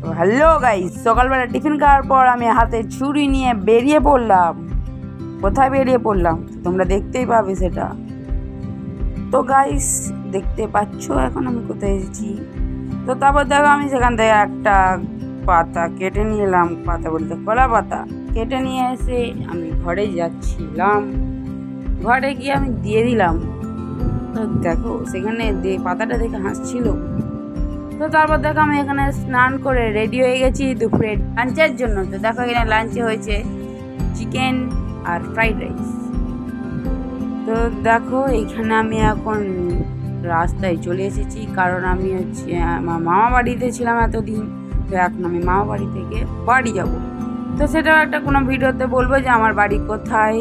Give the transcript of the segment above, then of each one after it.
তো hello guys, সকালবেলা tiffin খাওয়ার পর আমি হাতে ছুরি নিয়ে বেরিয়ে পড়লাম। কোথায় বেরিয়ে পড়লাম তোমরা দেখতেই পাবে সেটা। তো গাইস দেখতে পাচ্ছ এখন আমি কোথায় এসেছি। তো তারপর দেখো আমি সেখান থেকে একটা পাতা কেটে নিয়ে এলাম, পাতা বলতে কলা পাতা কেটে নিয়ে এসে আমি ঘরে যাচ্ছিলাম। ঘরে গিয়ে আমি দিয়ে দিলাম। তো দেখো সেখানে পাতাটা দেখে হাসছিল। তো তারপর দেখো আমি এখানে স্নান করে রেডি হয়ে গেছি দুপুরে লাঞ্চের জন্য। তো দেখো এখানে লাঞ্চে হয়েছে চিকেন আর ফ্রাইড রাইস। তো দেখো এইখানে আমি এখন রাস্তায় চলে এসেছি, কারণ আমি আমার মামা বাড়িতে ছিলাম এতদিন। তো এখন আমি মামা বাড়ি থেকে বাড়ি যাব। তো সেটা একটা কোনো ভিডিওতে বলবো যে আমার বাড়ি কোথায়,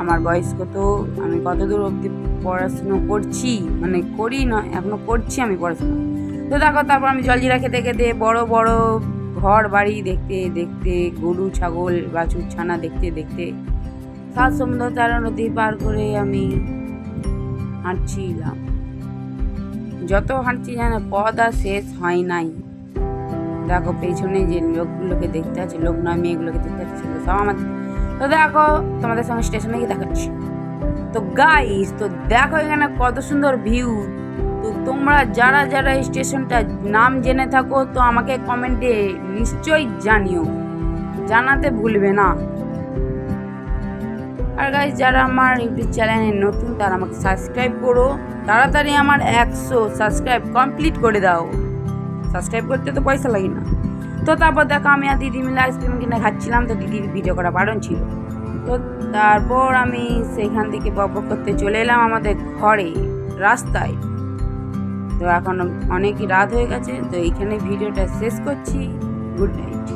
আমার বয়স কত, আমি কত দূর অবধি পড়াশুনো করছি, মানে করি না এখনো করছি আমি পড়াশোনা। তো দেখো তারপর আমি জলজিরা খেতে খেতে বড় বড় ঘর বাড়ি দেখতে দেখতে, গরু ছাগল বাছুর ছানা দেখতে দেখতে সাত সমুদ্র তেরো নদী পার করে আমি হাঁটছিলাম। যত হাঁটছি যেন পথ আর শেষ হয় নাই। দেখো পেছনে যে লোকগুলোকে দেখতে আছে, লোক নয় মেয়েগুলোকে দেখতে আছে, সেগুলো সব আমার। তো দেখো তোমাদের সঙ্গে স্টেশনে গিয়ে দেখাচ্ছি। তো গাইস তো দেখো এখানে কত সুন্দর ভিউ। তো তোমরা যারা যারা এই স্টেশনটার নাম জেনে থাকো তো আমাকে কমেন্টে নিশ্চয়ই জানিও, জানাতে ভুলবে না। আর গাইস যারা আমার ইউটিউব চ্যানেলে নতুন তারা আমাকে সাবস্ক্রাইব করো, তাড়াতাড়ি আমার 100 সাবস্ক্রাইব কমপ্লিট করে দাও। সাবস্ক্রাইব করতে তো পয়সা লাগে না। তো তারপর দেখো আমি আর দিদি মিলে আইসক্রিম কিনে খাচ্ছিলাম। তো দিদির ভিডিও করা বারণ ছিল। তো তারপর আমি সেখান থেকে বকবক করতে চলে এলাম আমাদের ঘরে রাস্তায়। তো এখন অনেক রাত হয়ে গেছে, তো এইখানে ভিডিওটা শেষ করছি। Good night.